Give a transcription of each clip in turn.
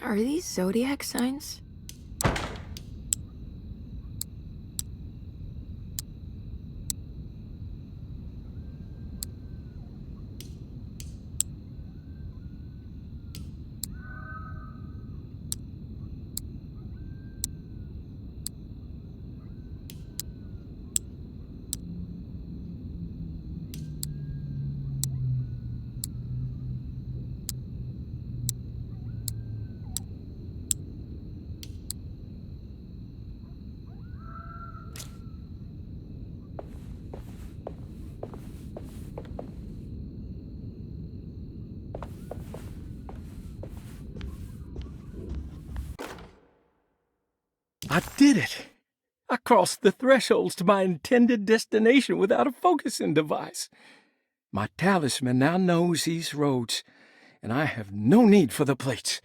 Are these zodiac signs? I did it! I crossed the thresholds to my intended destination without a focusing device. My talisman now knows these roads, and I have no need for the plates.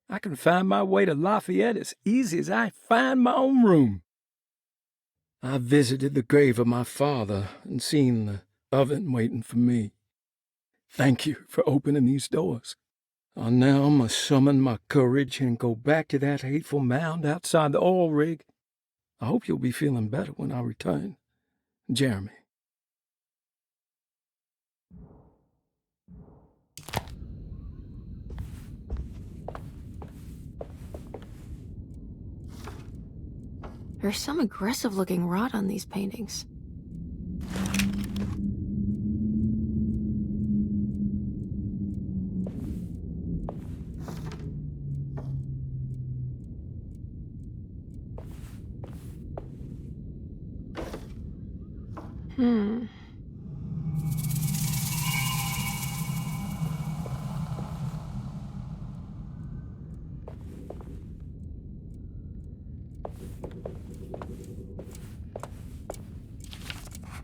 I can find my way to Lafayette as easy as I find my own room. I visited the grave of my father and seen the oven waiting for me. Thank you for opening these doors. I now must summon my courage and go back to that hateful mound outside the oil rig. I hope you'll be feeling better when I return. Jeremy. There's some aggressive-looking rot on these paintings.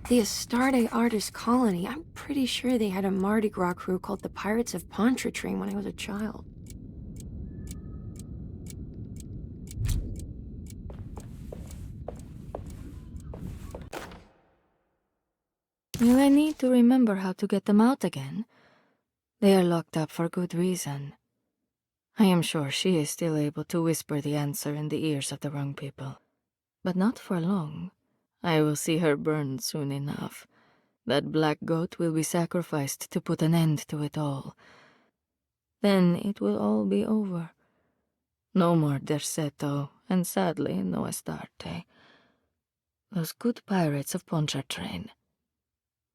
The Astarte Artist Colony. I'm pretty sure they had a Mardi Gras crew called the Pirates of Pontchartrain when I was a child. Will I need to remember how to get them out again? They are locked up for good reason. I am sure she is still able to whisper the answer in the ears of the wrong people. But not for long. I will see her burned soon enough. That black goat will be sacrificed to put an end to it all. Then it will all be over. No more Derseto, and sadly no Astarte. Those good pirates of Pontchartrain.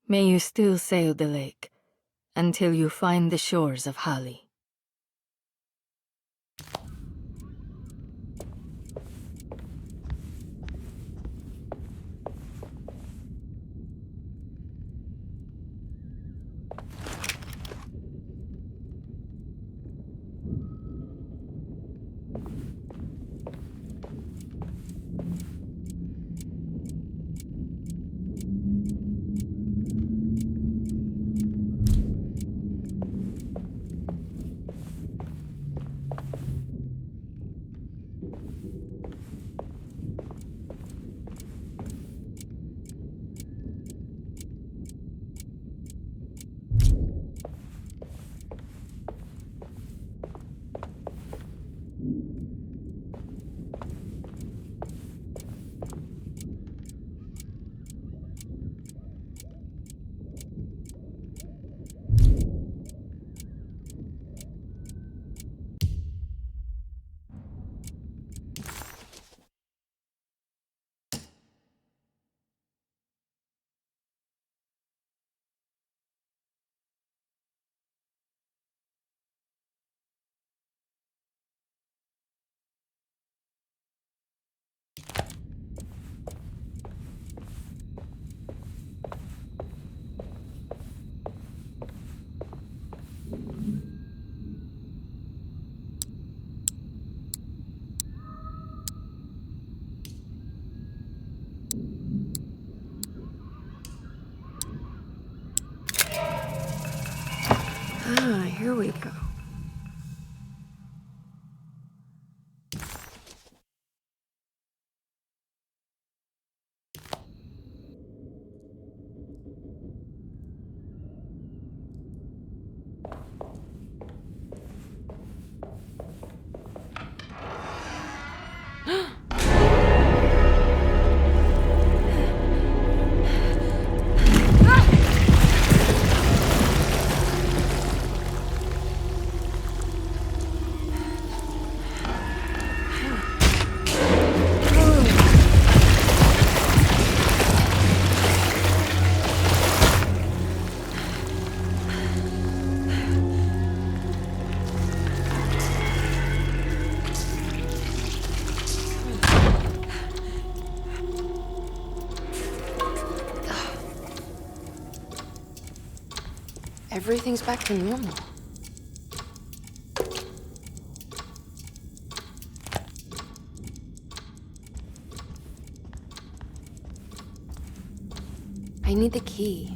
May you still sail the lake until you find the shores of Hali. Here we go. everything's back to normal. I need the key.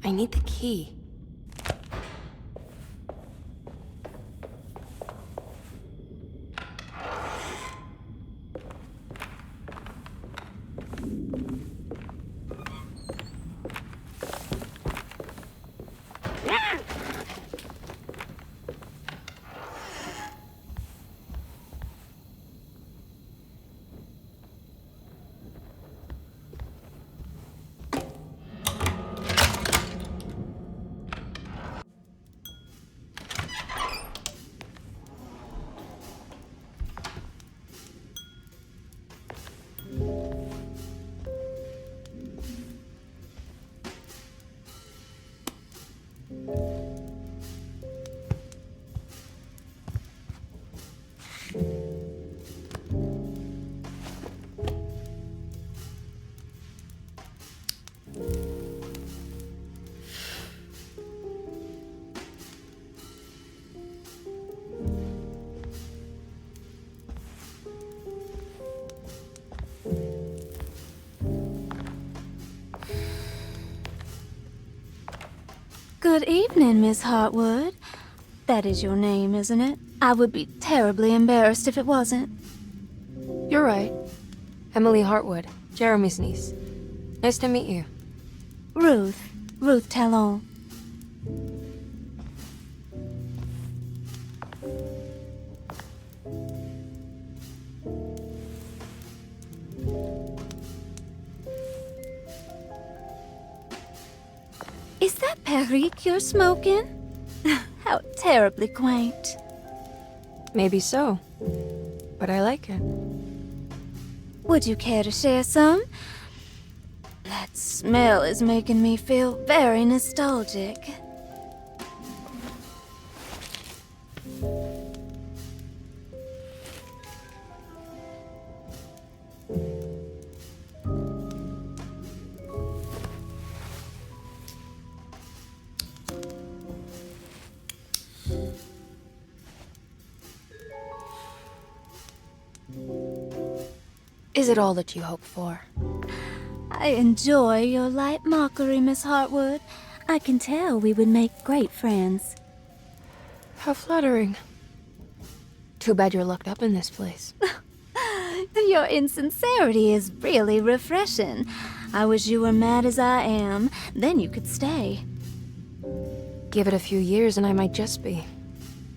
I need the key. Good evening, Miss Hartwood. That is your name, isn't it? I would be terribly embarrassed if it wasn't. You're right. Emily Hartwood, Jeremy's niece. Nice to meet you. Ruth Talon. Is that Perique you're smoking? How terribly quaint. Maybe so, but I like it. Would you care to share some? That smell is making me feel very nostalgic. Is it all that you hope for? I enjoy your light mockery, Miss Hartwood. I can tell we would make great friends. How flattering. Too bad you're locked up in this place. Your insincerity is really refreshing. I wish you were mad as I am, then you could stay. Give it a few years and I might just be.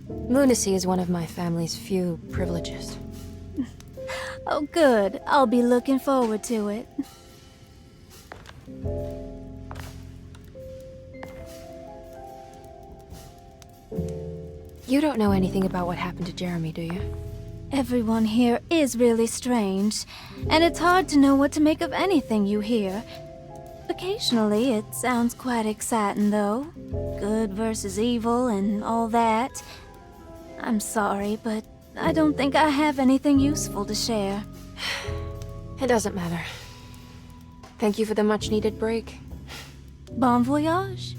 Lunacy is one of my family's few privileges. Oh, good. I'll be looking forward to it. You don't know anything about what happened to Jeremy, do you? Everyone here is really strange, and it's hard to know what to make of anything you hear. Occasionally, it sounds quite exciting, though. Good versus evil and all that. I'm sorry, but I don't think I have anything useful to share. It doesn't matter. Thank you for the much-needed break. Bon voyage.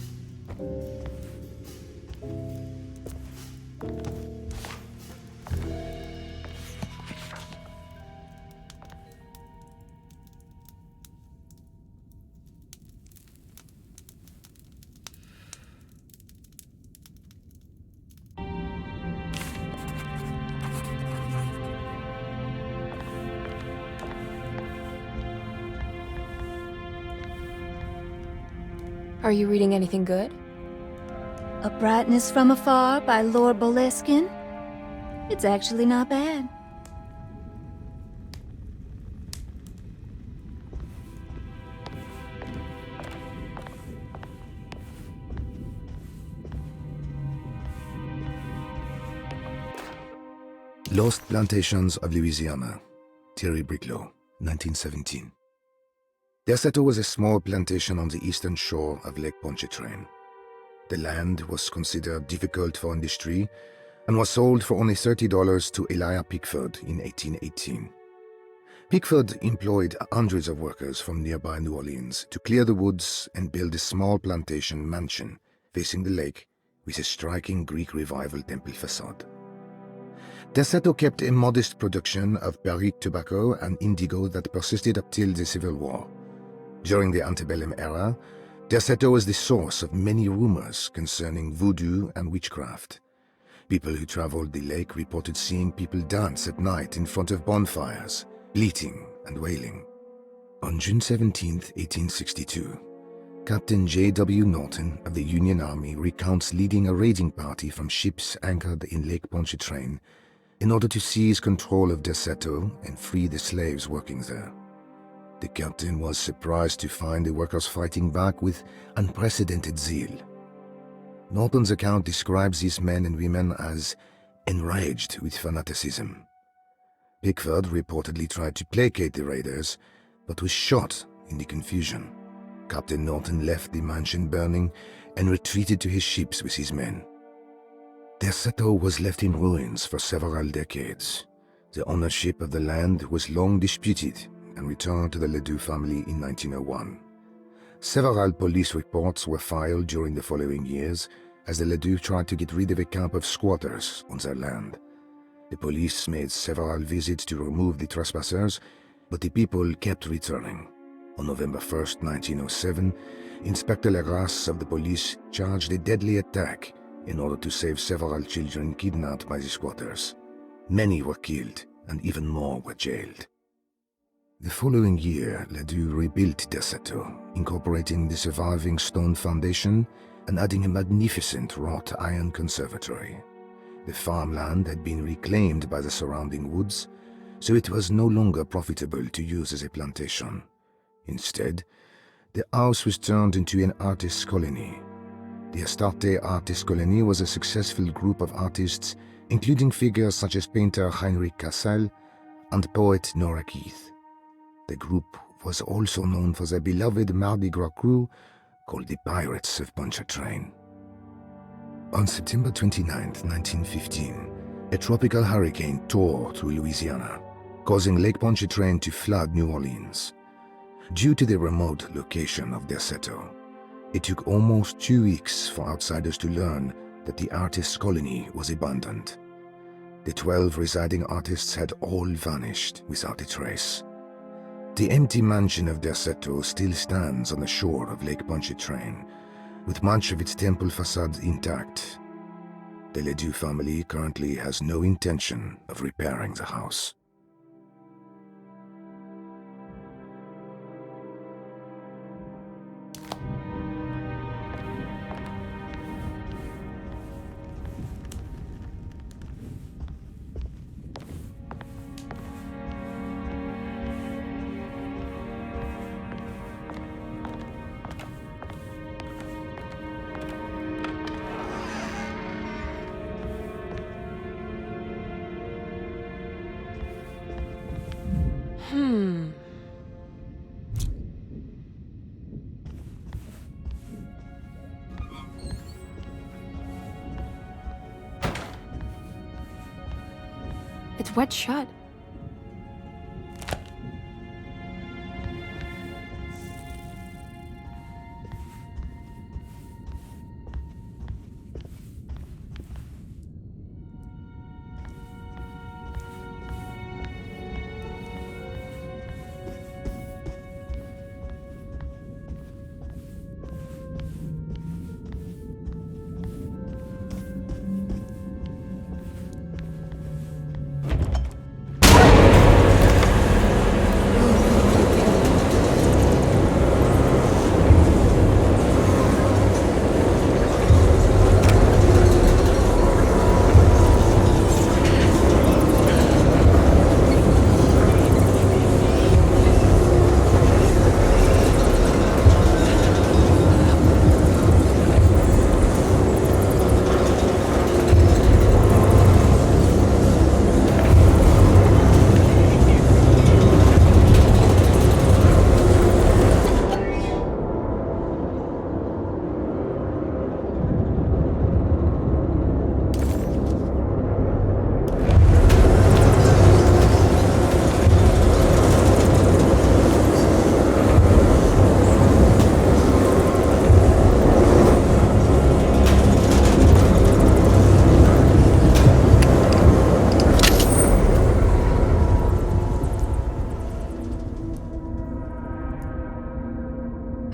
Are you reading anything good? A Brightness from Afar by Lord Boleskine. It's actually not bad. Lost Plantations of Louisiana, Thierry Briclot, 1917. Dersето was a small plantation on the eastern shore of Lake Pontchartrain. The land was considered difficult for industry and was sold for only $30 to Elijah Pickford in 1818. Pickford employed hundreds of workers from nearby New Orleans to clear the woods and build a small plantation mansion facing the lake with a striking Greek Revival temple facade. Dersето kept a modest production of barrique tobacco and indigo that persisted up till the Civil War. During the antebellum era, Dersето was the source of many rumors concerning voodoo and witchcraft. People who traveled the lake reported seeing people dance at night in front of bonfires, bleating and wailing. On June 17, 1862, Captain J.W. Norton of the Union Army recounts leading a raiding party from ships anchored in Lake Pontchartrain in order to seize control of Dersето and free the slaves working there. The captain was surprised to find the workers fighting back with unprecedented zeal. Norton's account describes these men and women as enraged with fanaticism. Pickford reportedly tried to placate the raiders, but was shot in the confusion. Captain Norton left the mansion burning and retreated to his ships with his men. Dersето was left in ruins for several decades. The ownership of the land was long disputed and returned to the Ledoux family in 1901. Several police reports were filed during the following years as the Ledoux tried to get rid of a camp of squatters on their land. The police made several visits to remove the trespassers, but the people kept returning. On November 1, 1907, Inspector Legras of the police charged a deadly attack in order to save several children kidnapped by the squatters. Many were killed and even more were jailed. The following year, Ledoux rebuilt Dersето, incorporating the surviving stone foundation and adding a magnificent wrought iron conservatory. The farmland had been reclaimed by the surrounding woods, so it was no longer profitable to use as a plantation. Instead, the house was turned into an artist's colony. The Astarte Artist Colony was a successful group of artists, including figures such as painter Heinrich Cassel and poet Nora Keith. The group was also known for their beloved Mardi Gras crew called the Pirates of Pontchartrain. On September 29, 1915, a tropical hurricane tore through Louisiana, causing Lake Pontchartrain to flood New Orleans. Due to the remote location of Dersето, it took almost 2 weeks for outsiders to learn that the artist's colony was abandoned. The 12 residing artists had all vanished without a trace. The empty mansion of Dерсето still stands on the shore of Lake Pontchartrain, with much of its temple facade intact. The Ledoux family currently has no intention of repairing the house. It's wet shut.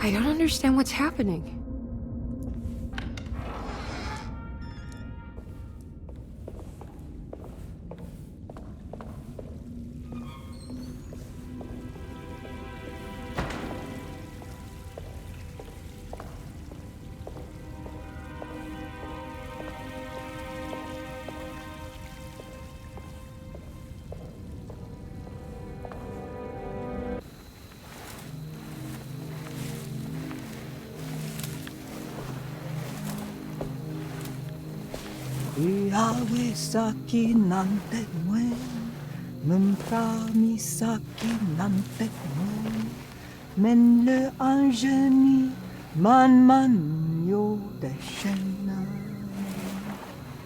I don't understand what's happening. Misaki nante muen, Mumpa misaki nante muen, Men le angeni man yo deshena.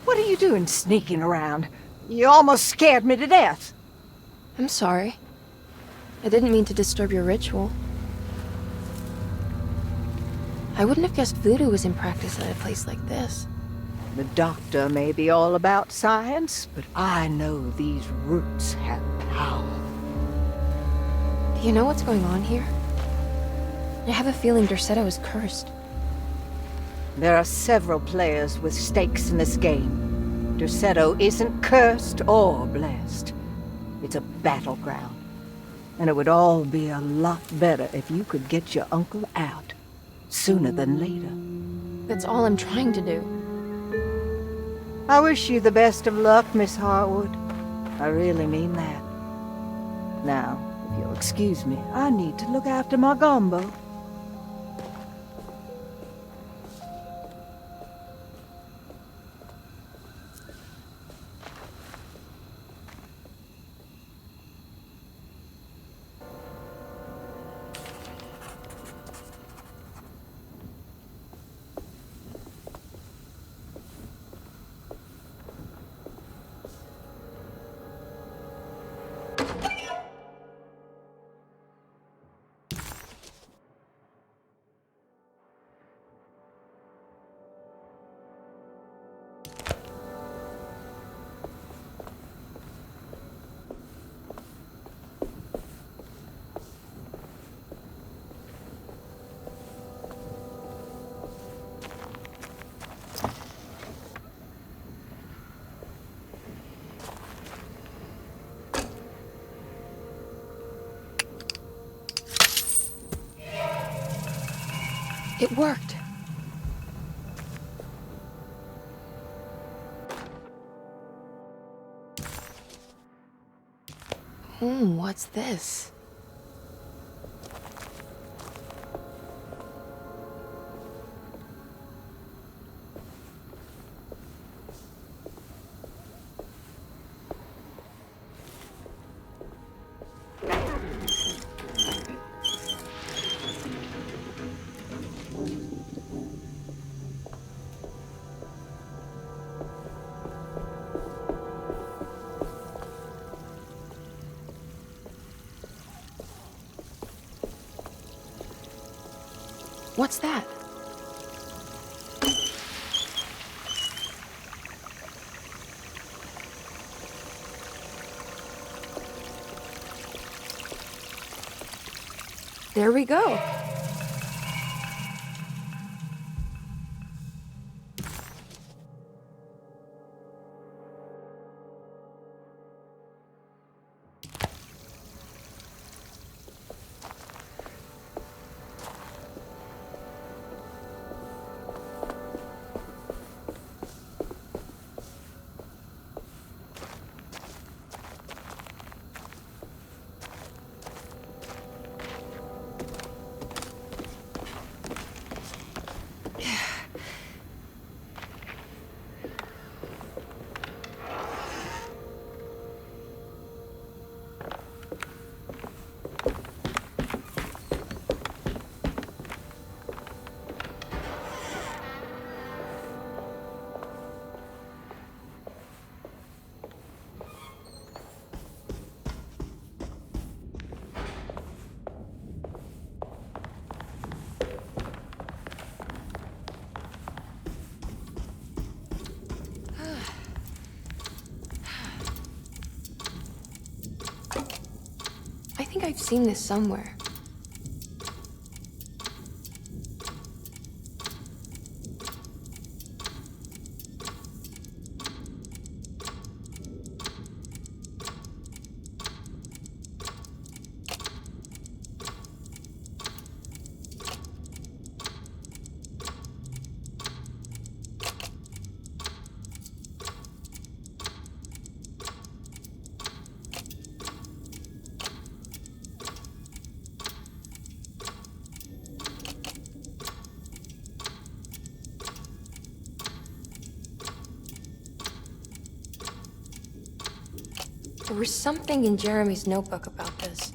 What are you doing sneaking around? You almost scared me to death. I'm sorry. I didn't mean to disturb your ritual. I wouldn't have guessed voodoo was in practice at a place like this. The doctor may be all about science, but I know these roots have power. Do you know what's going on here? I have a feeling Derseto is cursed. There are several players with stakes in this game. Derseto isn't cursed or blessed. It's a battleground. And it would all be a lot better if you could get your uncle out sooner than later. That's all I'm trying to do. I wish you the best of luck, Miss Harwood. I really mean that. Now, if you'll excuse me, I need to look after my gumbo. It worked. What's this? What's that? There we go. I think I've seen this somewhere. There was something in Jeremy's notebook about this.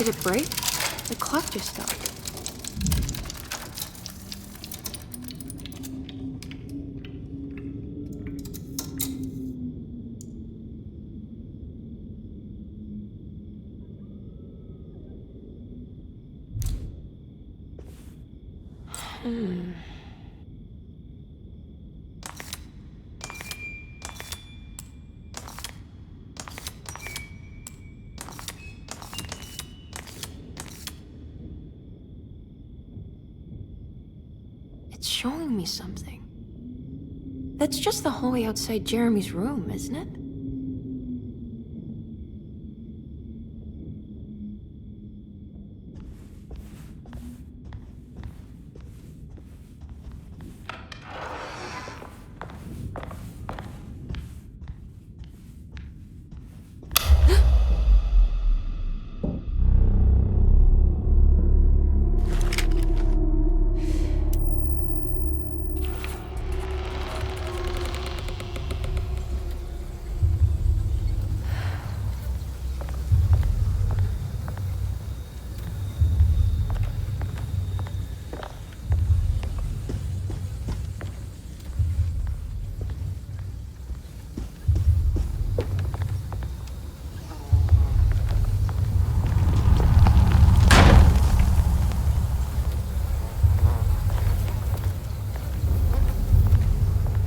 Did it break? The clock just stopped. It's showing me something. That's just the hallway outside Jeremy's room, isn't it?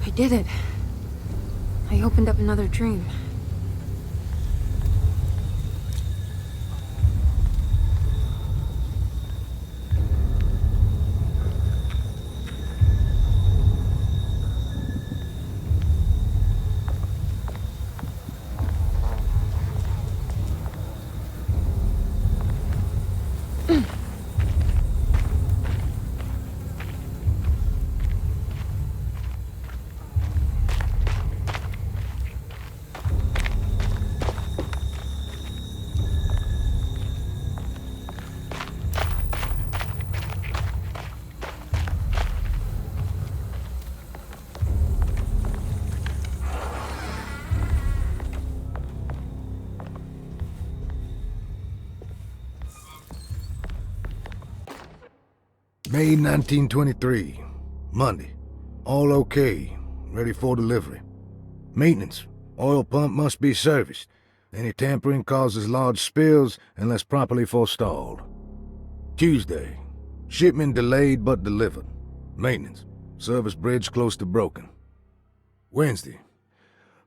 I did it. I opened up another dream. May 1923, Monday. All okay, ready for delivery. Maintenance. Oil pump must be serviced. Any tampering causes large spills unless properly forestalled. Tuesday. Shipment delayed but delivered. Maintenance. Service bridge close to broken. Wednesday.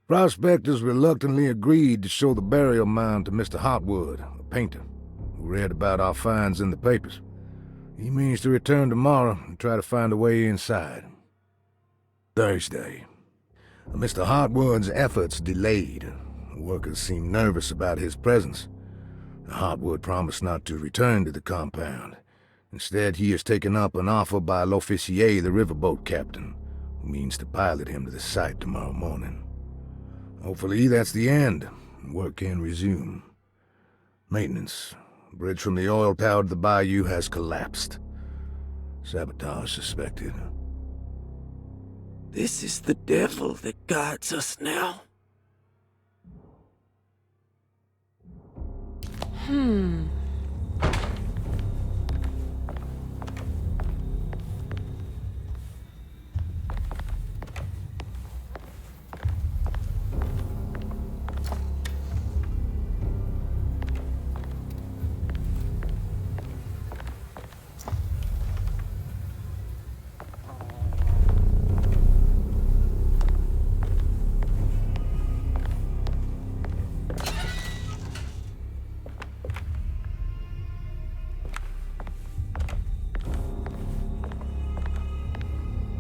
Prospectors reluctantly agreed to show the burial mound to Mr. Hotwood, a painter, who read about our finds in the papers. He means to return tomorrow and try to find a way inside. Thursday. Mr. Hotwood's efforts delayed. The workers seemed nervous about his presence. Hotwood promised not to return to the compound. Instead, he has taken up an offer by l'officier, the riverboat captain, who means to pilot him to the site tomorrow morning. Hopefully that's the end, and work can resume. Maintenance. Bridge from the oil tower to the bayou has collapsed. Sabotage suspected. This is the devil that guides us now.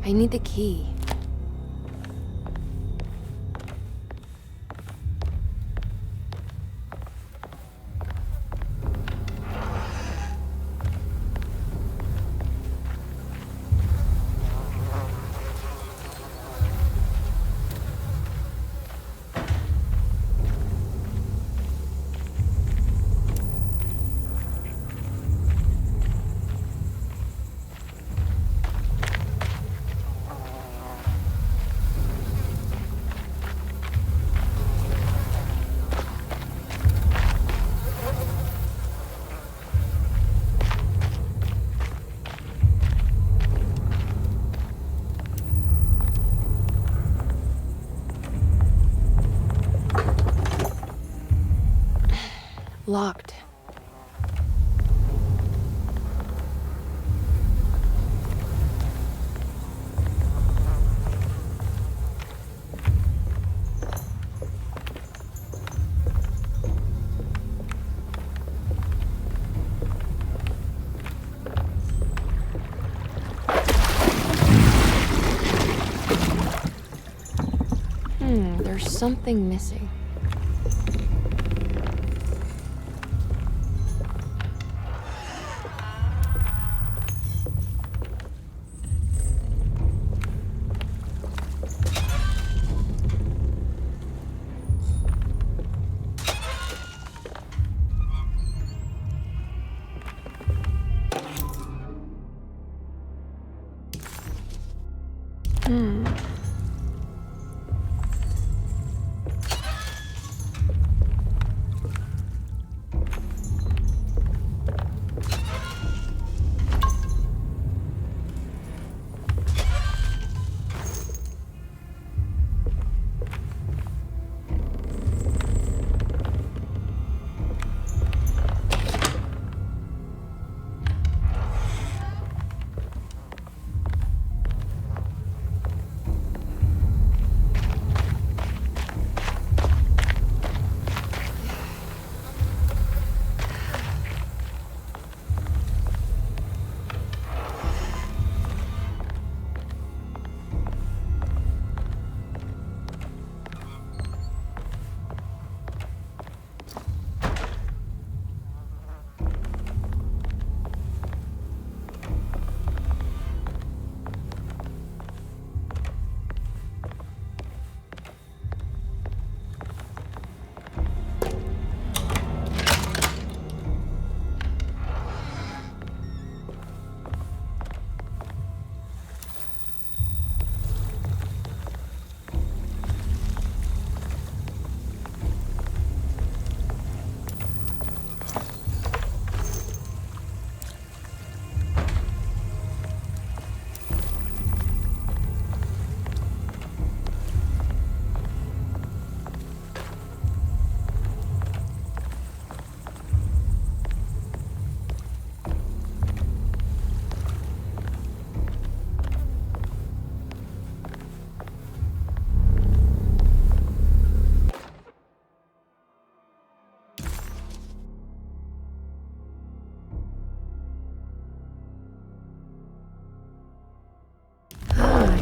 I need the key. locked. There's something missing.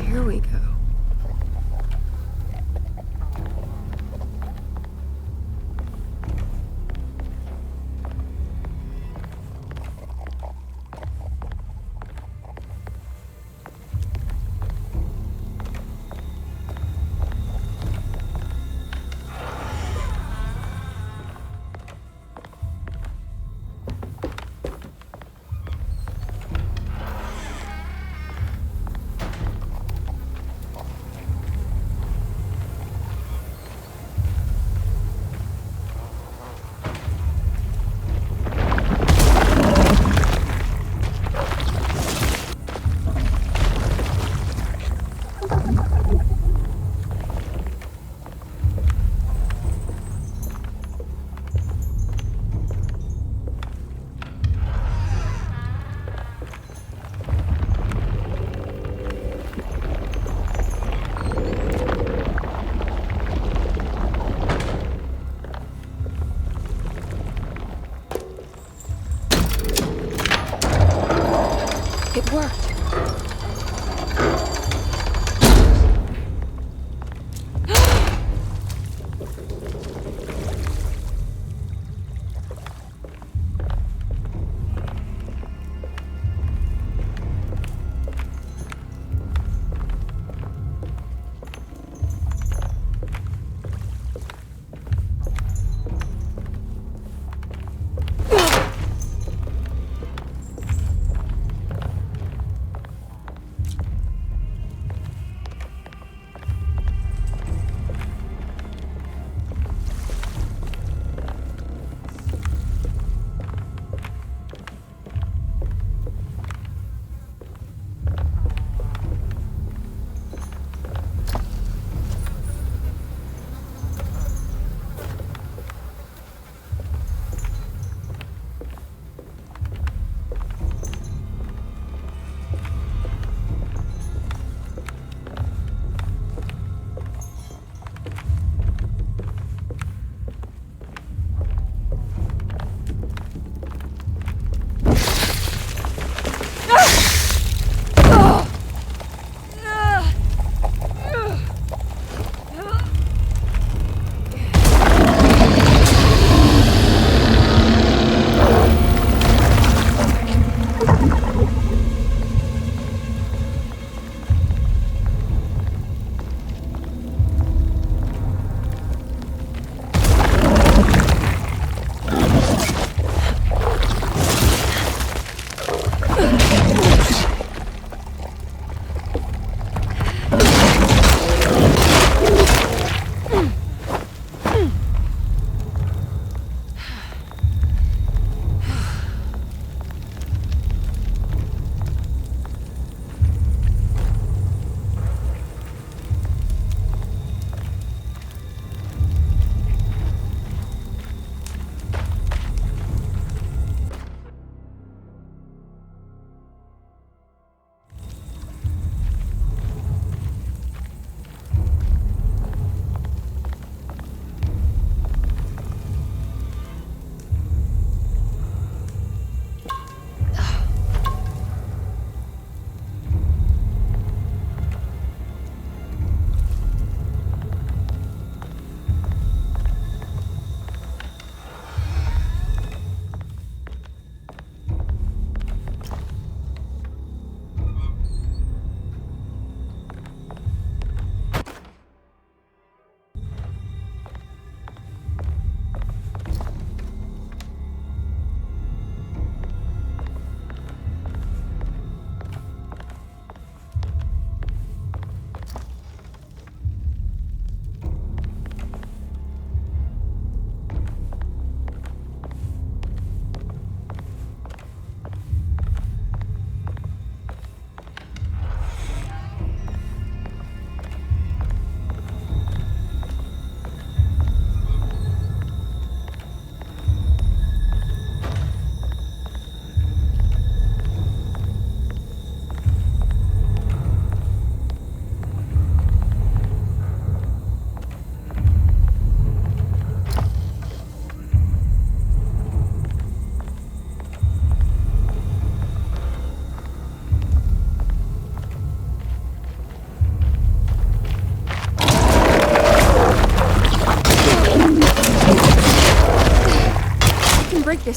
Here we go. It worked.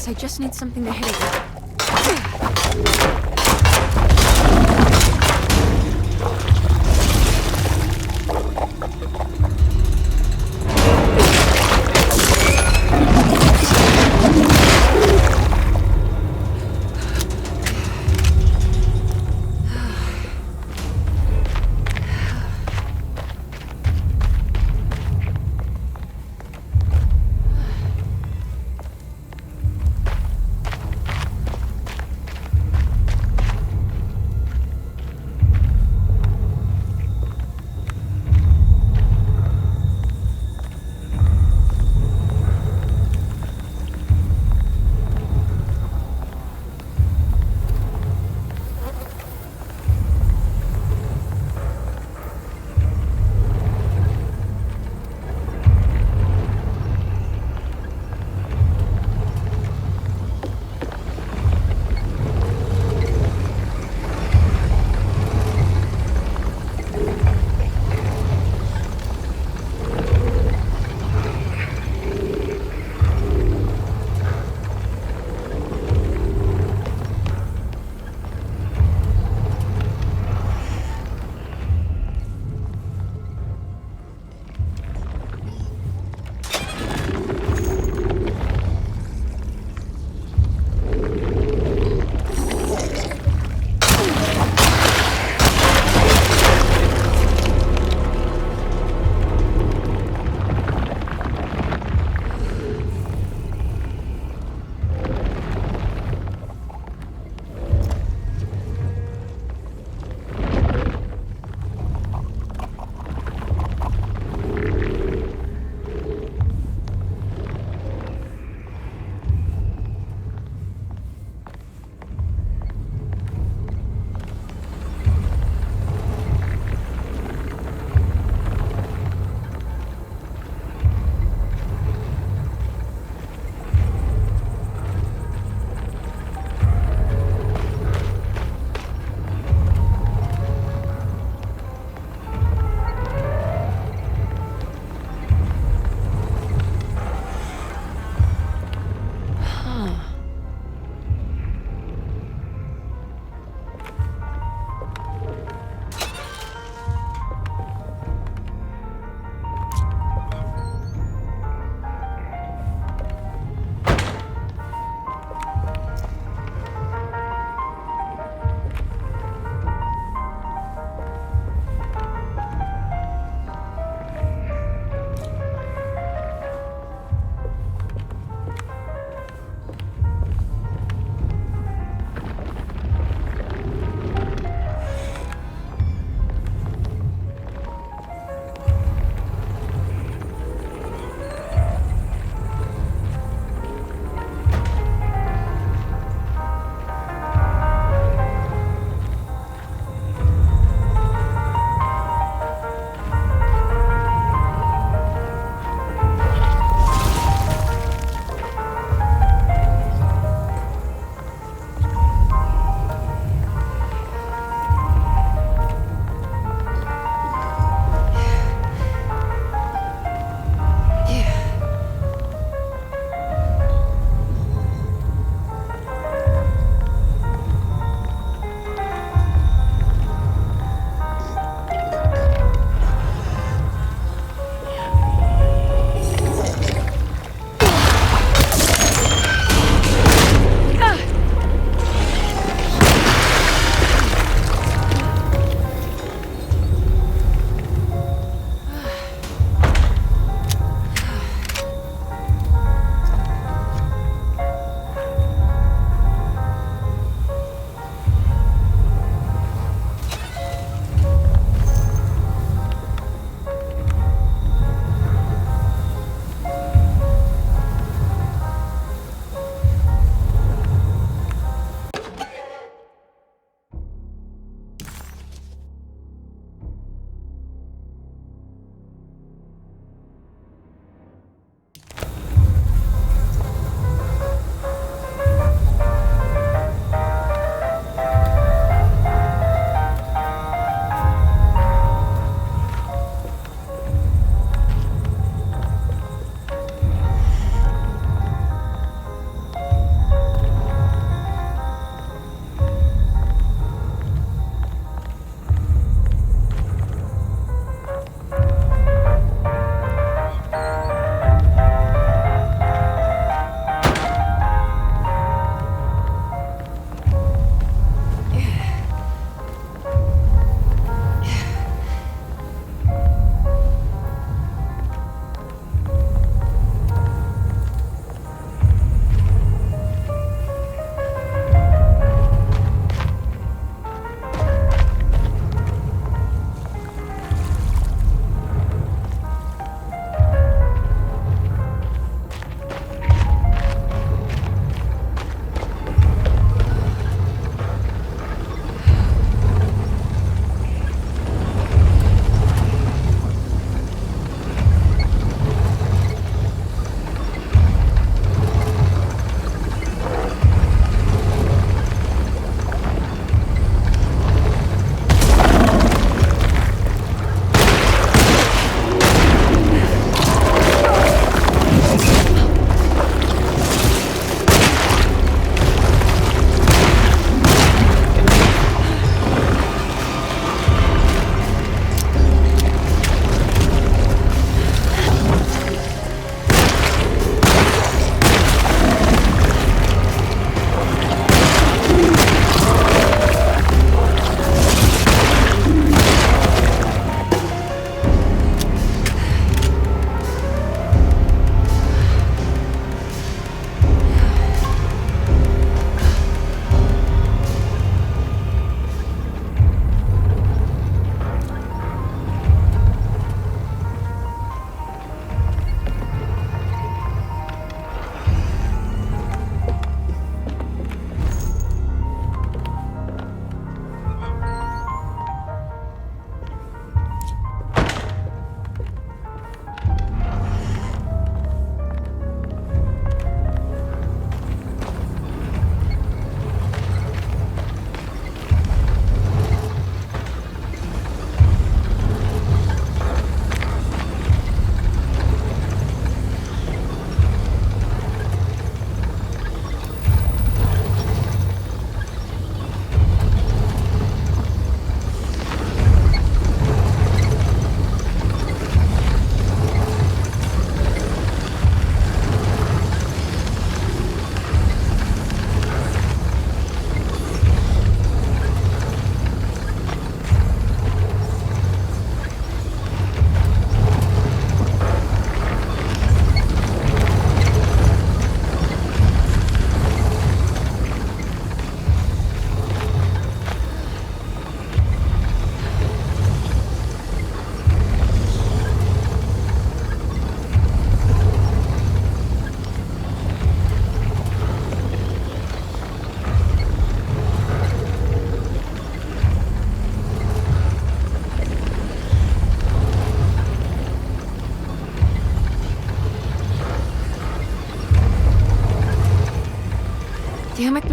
guess I just need something to hit it with.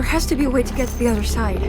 There has to be a way to get to the other side.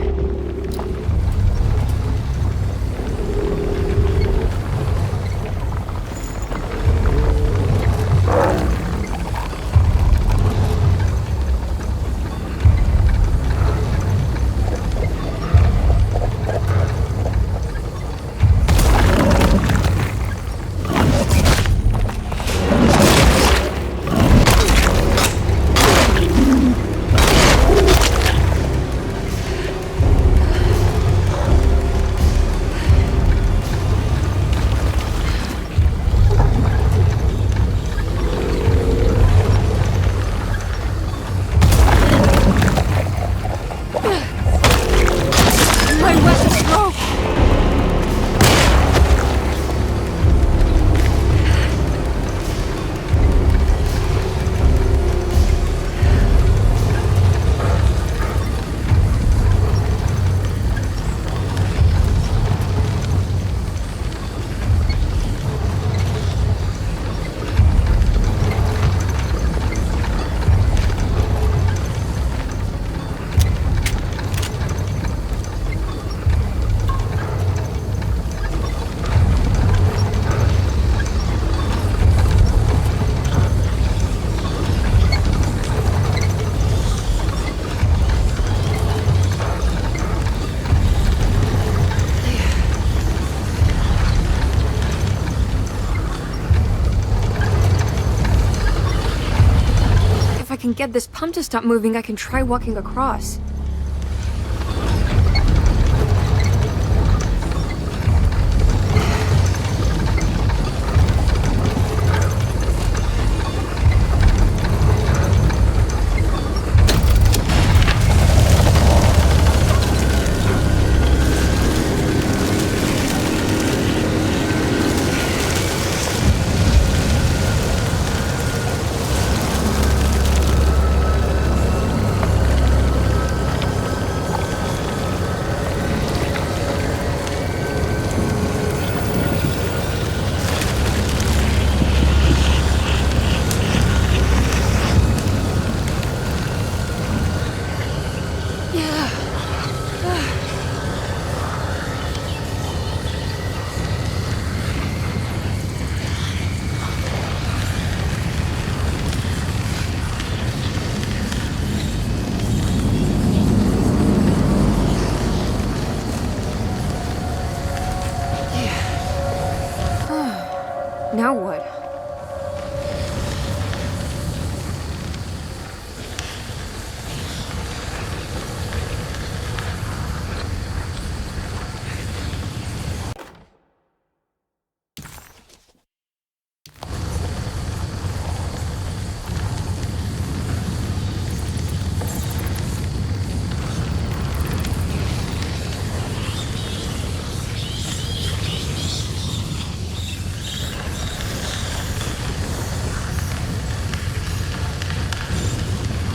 If I can get this pump to stop moving, I can try walking across. Now what?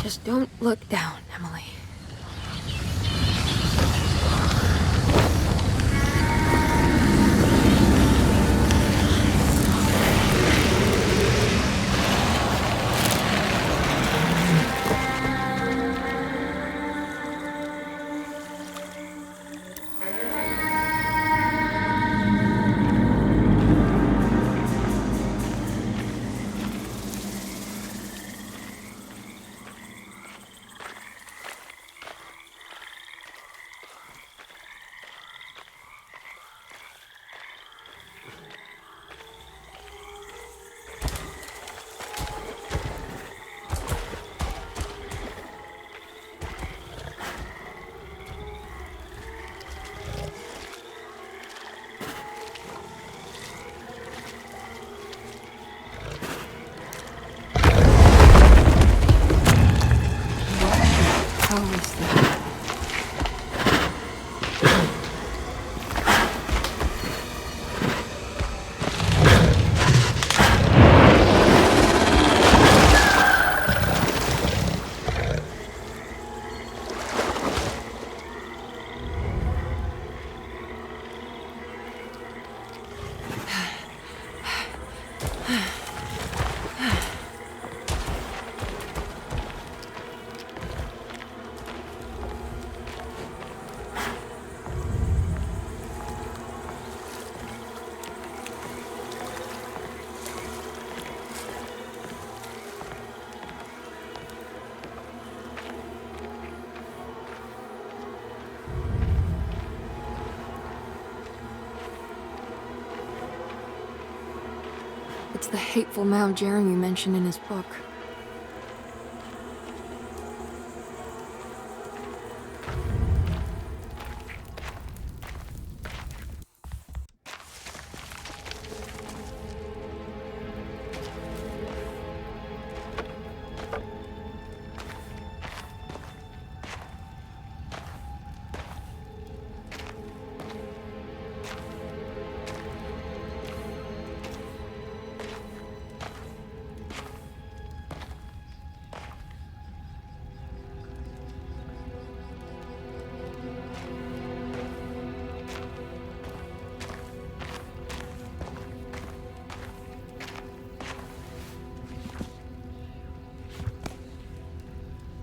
Just don't look down, Emily. It's the hateful mound Jeremy mentioned in his book.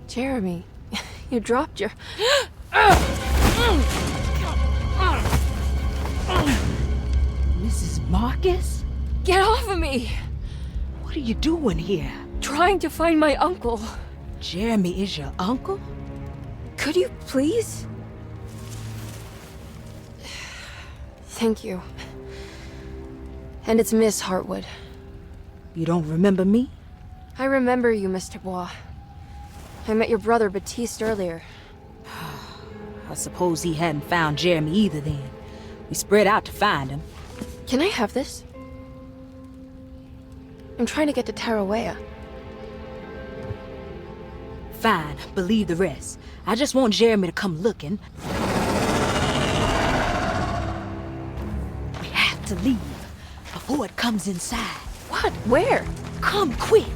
Jeremy, you dropped your... Mrs. Marcus? Get off of me! What are you doing here? Trying to find my uncle. Jeremy is your uncle? Could you please? Thank you. And it's Miss Hartwood. You don't remember me? I remember you, Mr. Bois. I met your brother Baptiste earlier. I suppose he hadn't found Jeremy either then. We spread out to find him. Can I have this? I'm trying to get to Tarawea. Fine, believe the rest. I just want Jeremy to come looking. We have to leave before it comes inside. What? Where? Come quick!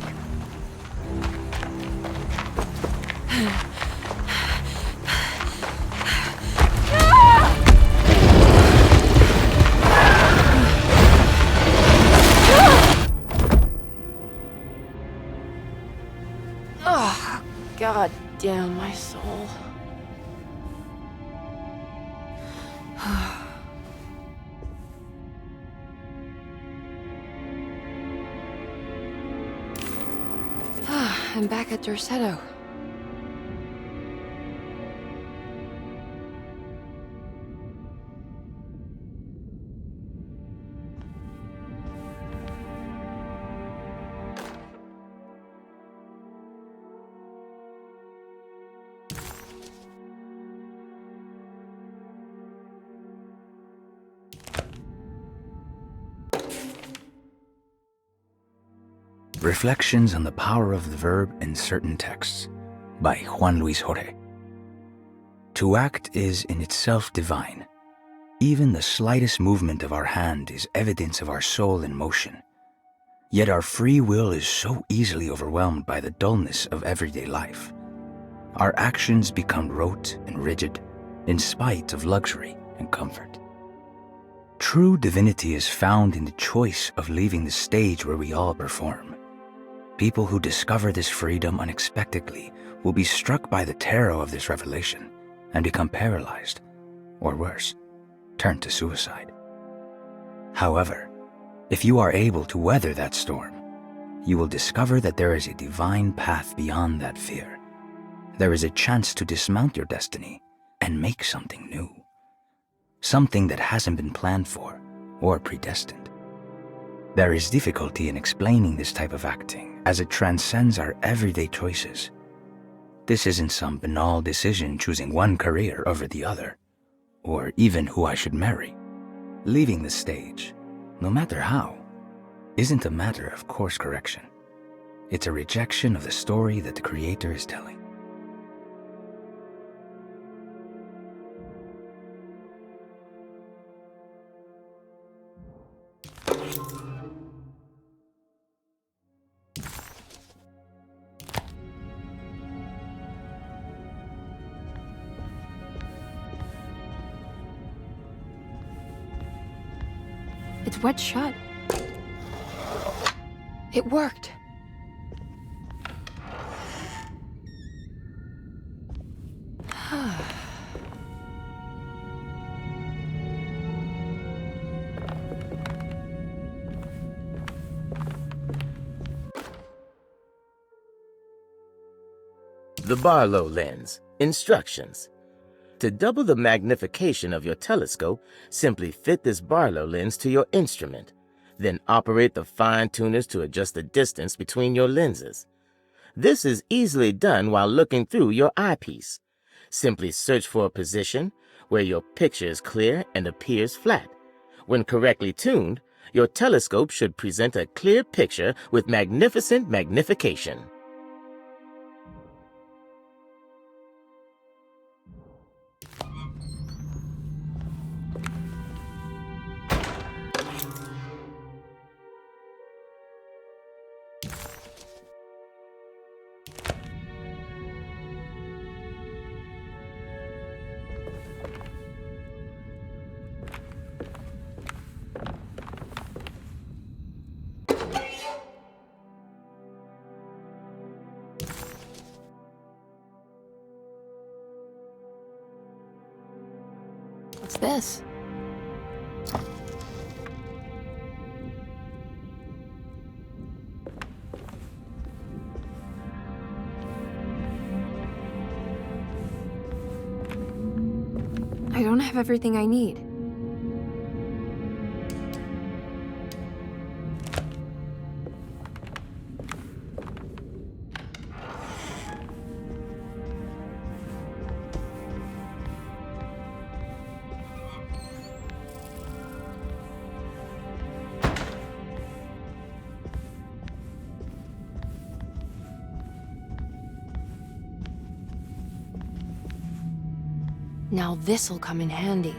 Oh, God damn my soul. I'm back at Derseto. Reflections on the Power of the Verb in Certain Texts by Juan Luis Jorge. To act is in itself divine. Even the slightest movement of our hand is evidence of our soul in motion. Yet our free will is so easily overwhelmed by the dullness of everyday life. Our actions become rote and rigid, in spite of luxury and comfort. True divinity is found in the choice of leaving the stage where we all perform. People who discover this freedom unexpectedly will be struck by the terror of this revelation and become paralyzed, or worse, turn to suicide. However, if you are able to weather that storm, you will discover that there is a divine path beyond that fear. There is a chance to dismount your destiny and make something new. Something that hasn't been planned for or predestined. There is difficulty in explaining this type of acting as it transcends our everyday choices. This isn't some banal decision choosing one career over the other, or even who I should marry. Leaving the stage, no matter how, isn't a matter of course correction. It's a rejection of the story that the Creator is telling. It's wet shut. It worked. The Barlow lens. Instructions. To double the magnification of your telescope, simply fit this Barlow lens to your instrument. Then operate the fine tuners to adjust the distance between your lenses. This is easily done while looking through your eyepiece. Simply search for a position where your picture is clear and appears flat. When correctly tuned, your telescope should present a clear picture with magnificent magnification. What's this? I don't have everything I need. Now this'll come in handy.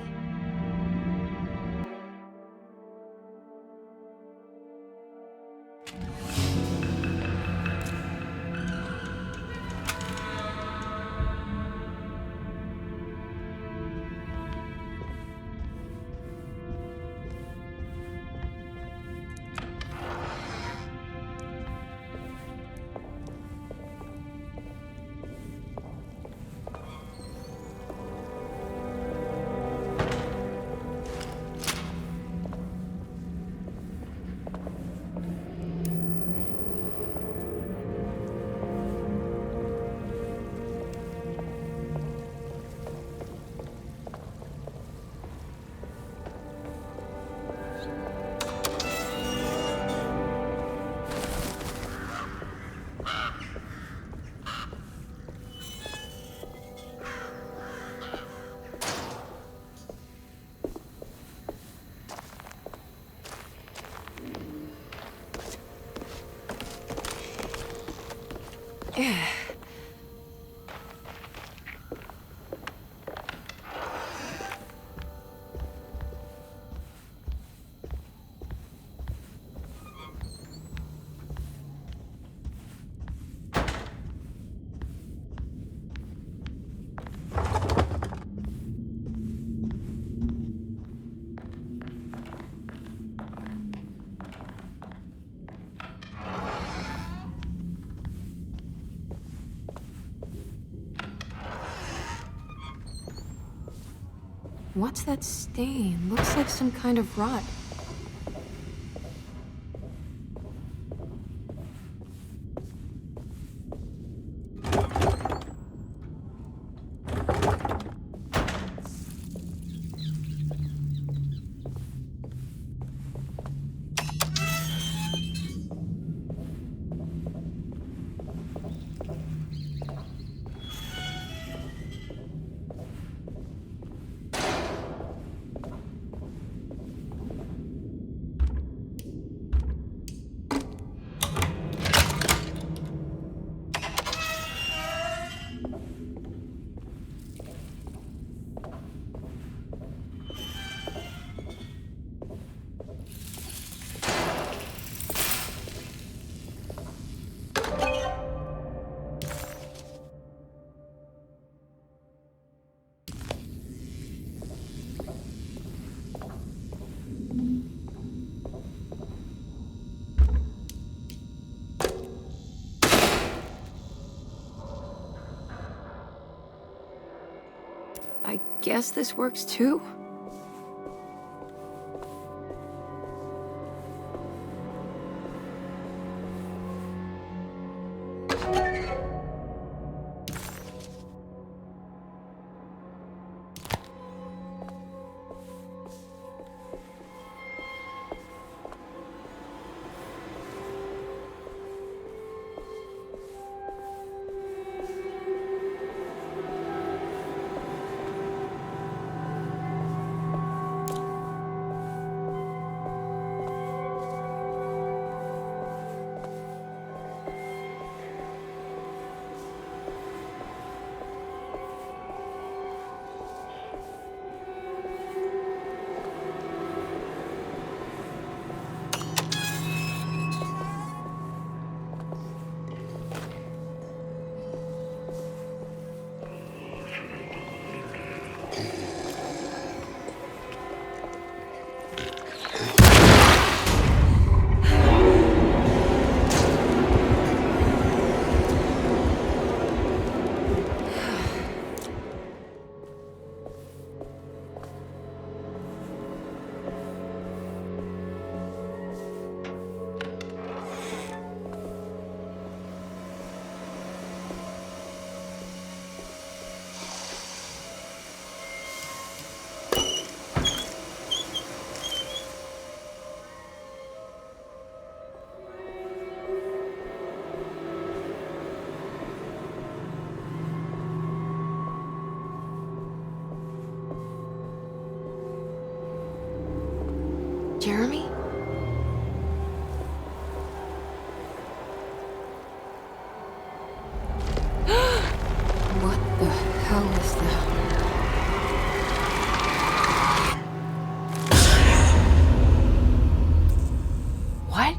What's that stain? Looks like some kind of rot. I guess this works too? Jeremy? What the hell is that? What?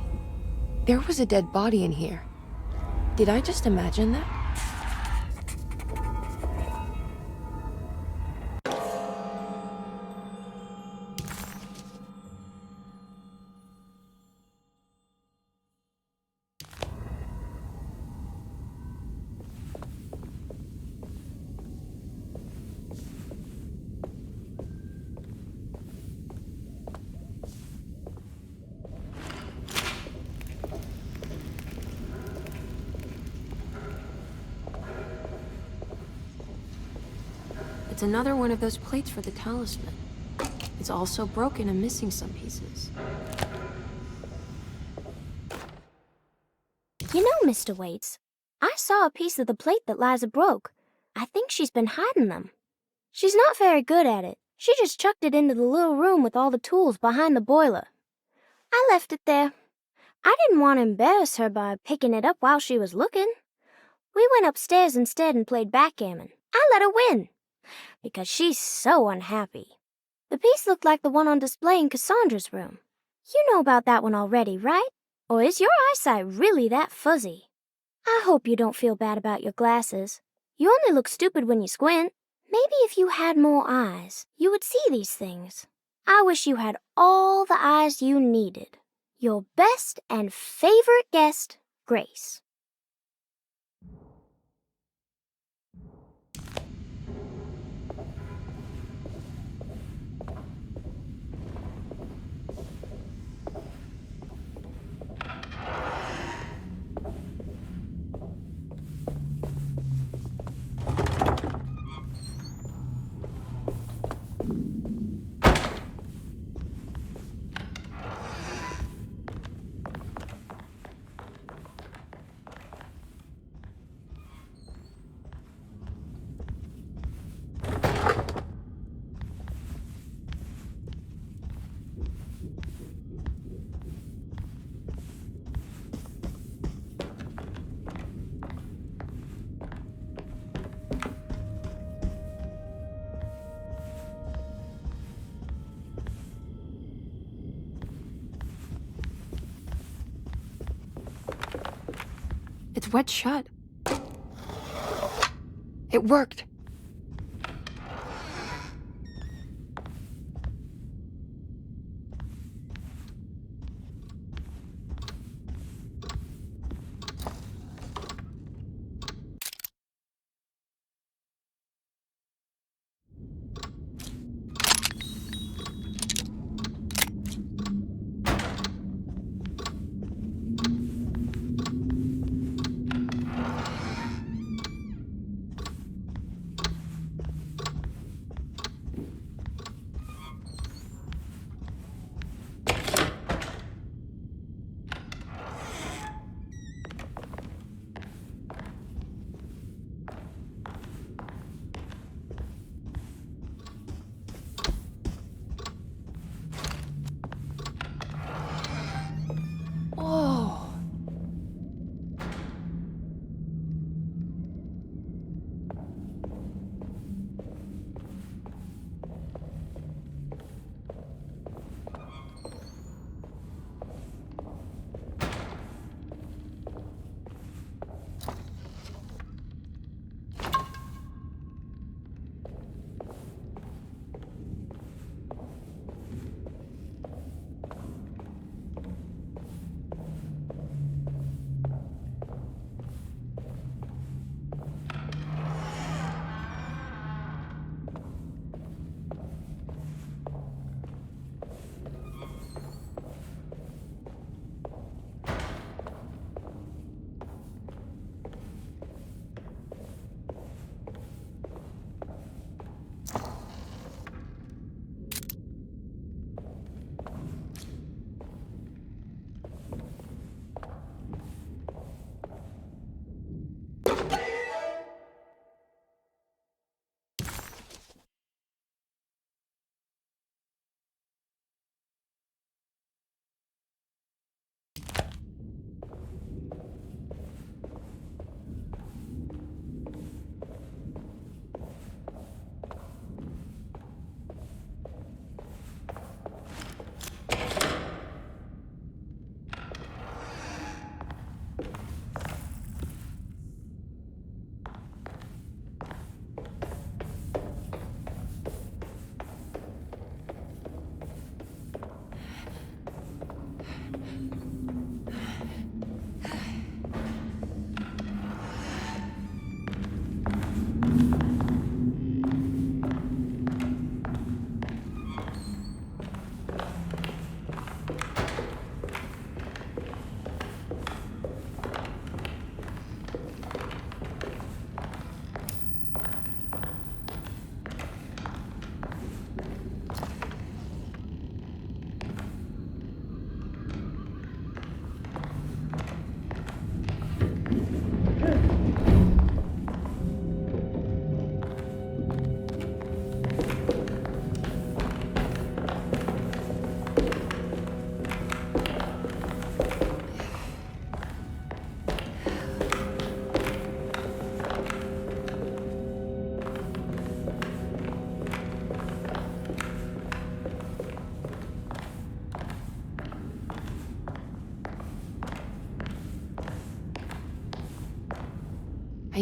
There was a dead body in here. Did I just imagine that? It's another one of those plates for the talisman. It's also broken and missing some pieces. You know, Mr. Waits, I saw a piece of the plate that Liza broke. I think she's been hiding them. She's not very good at it. She just chucked it into the little room with all the tools behind the boiler. I left it there. I didn't want to embarrass her by picking it up while she was looking. We went upstairs instead and played backgammon. I let her win, because she's so unhappy. The piece looked like the one on display in Cassandra's room. You know about that one already, right? Or is your eyesight really that fuzzy? I hope you don't feel bad about your glasses. You only look stupid when you squint. Maybe if you had more eyes, you would see these things. I wish you had all the eyes you needed. Your best and favorite guest, Grace. It's wet shut. It worked.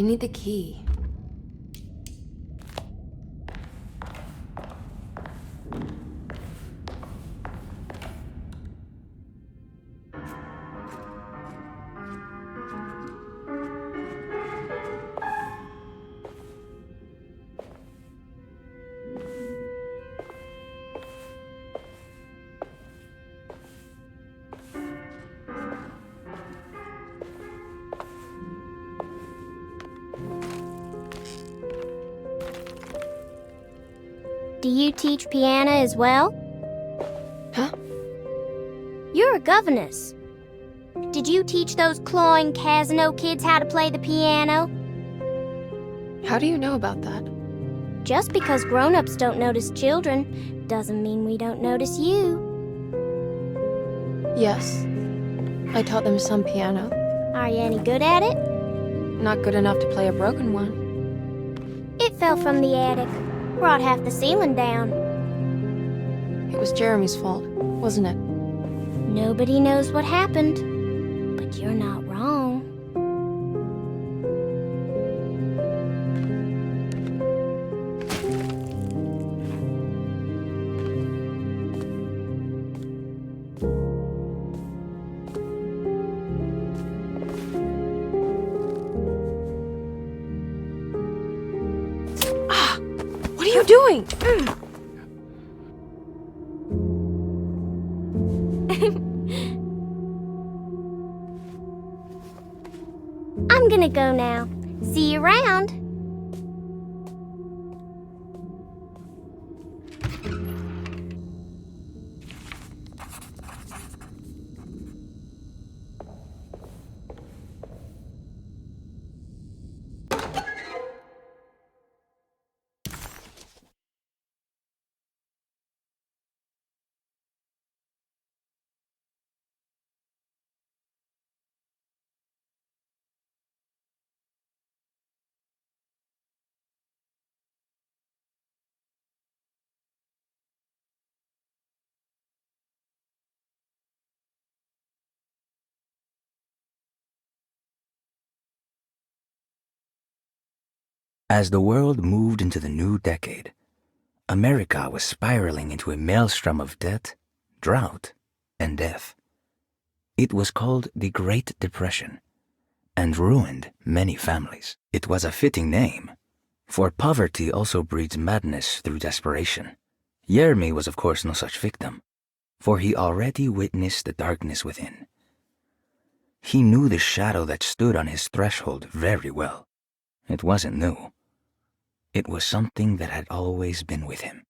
I need the key. Do you teach piano as well? Huh? You're a governess. Did you teach those clawing Casino kids how to play the piano? How do you know about that? Just because grown-ups don't notice children doesn't mean we don't notice you. Yes. I taught them some piano. Are you any good at it? Not good enough to play a broken one. It fell from the attic. Brought half the ceiling down. It was Jeremy's fault, wasn't it? Nobody knows what happened, but you're not wrong. What are you doing? I'm gonna go now. See you around. As the world moved into the new decade, America was spiraling into a maelstrom of debt, drought, and death. It was called the Great Depression and ruined many families. It was a fitting name, for poverty also breeds madness through desperation. Jeremy was of course no such victim, for he already witnessed the darkness within. He knew the shadow that stood on his threshold very well. It wasn't new. It was something that had always been with him.